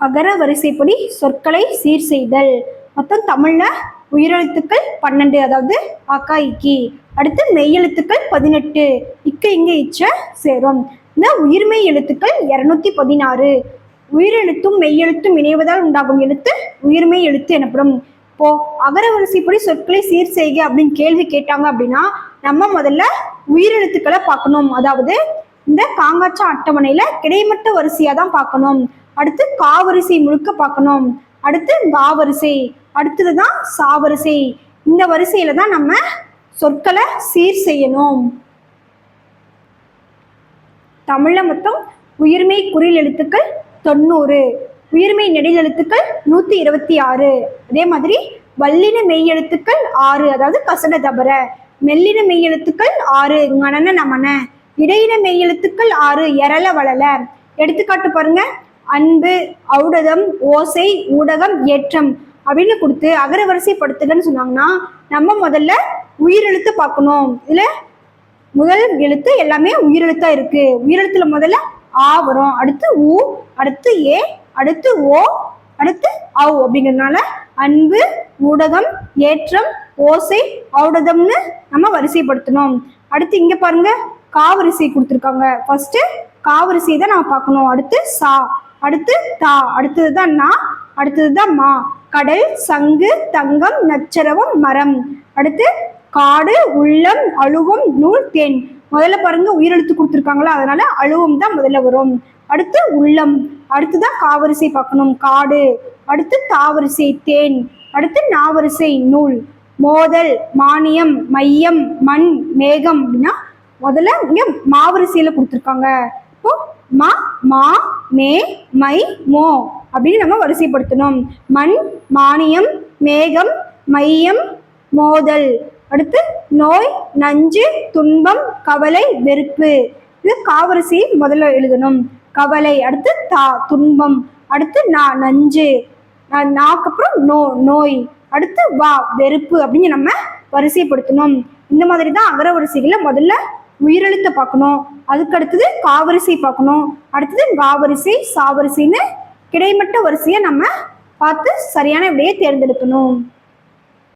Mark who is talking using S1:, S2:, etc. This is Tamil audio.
S1: அகர வரிசைப்படி சொற்களை சீர் செய்தல். மொத்தம் தமிழ்ல உயிரெழுத்துக்கள் 12, அதாவது அக்கா இக்கி. அடுத்து மெய்யெழுத்துக்கள் 18, இக்கு இங்க இச்ச சேரும். இந்த உயிர்மெய் எழுத்துக்கள் 216. உயிரெழுத்தும் மெய்யெழுத்தும் இணைவதால் உண்டாகும் எழுத்து உயிர்மெய் எழுத்து எனப்படும். இப்போ அகர வரிசைப்படி சொற்களை சீர் செய்க அப்படின்னு கேள்வி கேட்டாங்க அப்படின்னா நம்ம முதல்ல உயிரெழுத்துக்களை பார்க்கணும். அதாவது இந்த காங்காச்சா அட்டவணையில கிடைமட்ட வரிசையா தான் பார்க்கணும். அடுத்து காவரிசை முழுக்க பார்க்கணும். அடுத்து காவரிசை, அடுத்ததுதான் சாவரிசை. இந்த வரிசையில தான் நம்ம சொற்களை சீர் செய்யணும். தமிழ்ல மொத்தம் உயிர்மெய் குறில் எழுத்துக்கள் 90, உயிர்மெய் நெடில் எழுத்துக்கள் 126. அதே மாதிரி வல்லின மெய் எழுத்துக்கள் 6, அதாவது கசட தபர. மெல்லின மெய் எழுத்துக்கள் 6, ngணன நமன. இடையின மெய் எழுத்துக்கள் 6, எரள வளல. எடுத்துக்காட்டு பாருங்க, அன்பு, ஔடதம், ஓசை, ஊடகம், ஏற்றம் அப்படின்னு கொடுத்து அகர வரிசைப்படுத்துகன்னு சொன்னாங்கன்னா நம்ம முதல்ல உயிரெழுத்து பார்க்கணும். இதுல முதல் எழுத்து எல்லாமே உயிரெழுத்தா இருக்கு. உயிரெழுத்துல முதல்ல ஆ வரும், அடுத்து ஊ, அடுத்து ஏ, அடுத்து ஓ, அடுத்து ஔ. அப்படிங்கிறதுனால அன்பு, ஊடகம், ஏற்றம், ஓசை, ஔடதம்னு நம்ம வரிசைப்படுத்தணும். அடுத்து இங்க பாருங்க, காவரிசை கொடுத்துருக்காங்க. ஃபர்ஸ்ட் காவரிசை தான் நம்ம பார்க்கணும். அடுத்து சா, அடுத்து தா, அடுத்ததுதான் நா, அடுத்ததுதான் மா. கடல், சங்கு, தங்கம், நச்சரவம், மரம். அடுத்து காடு, உள்ளம், அழுவம், நூல், தேன். முதல்ல பாருங்க உயிரெழுத்து கொடுத்துருக்காங்களா, அதனால அழுவம் தான் முதல்ல வரும். அடுத்து உள்ளம், அடுத்துதான் காவரிசை பார்க்கணும், காடு. அடுத்து தாவரிசை, தேன். அடுத்து நாவரிசை, நூல். மோதல், மானியம், மையம், மண், மேகம் அப்படின்னா முதல்ல இங்க மாவரிசையில கொடுத்துருக்காங்க. இப்போ மா, மா, மே, மை, மோ அப்படின்னு நம்ம வரிசைப்படுத்தணும். மண், மானியம், மேகம், மையம், மோதல். அடுத்து நோய், நஞ்சு, துன்பம், கவலை, வெறுப்பு. இது காவரிசை முதல்ல எழுதணும். கவலை, அடுத்து தா, துன்பம், அடுத்து நா, நஞ்சு, நாக்கு அப்புறம் நோ, நோய், அடுத்து வா, வெறுப்பு அப்படின்னு நம்ம வரிசைப்படுத்தணும். இந்த மாதிரி தான் அகர வரிசைகளை முதல்ல உயிரெழுத்தை பார்க்கணும், அதுக்கு அடுத்தது காவரிசை பார்க்கணும், அடுத்தது காவரிசை, சாவரிசைன்னு கிடைமட்ட வரிசையை நம்ம பார்த்து சரியான விடையை தேர்ந்தெடுக்கணும்.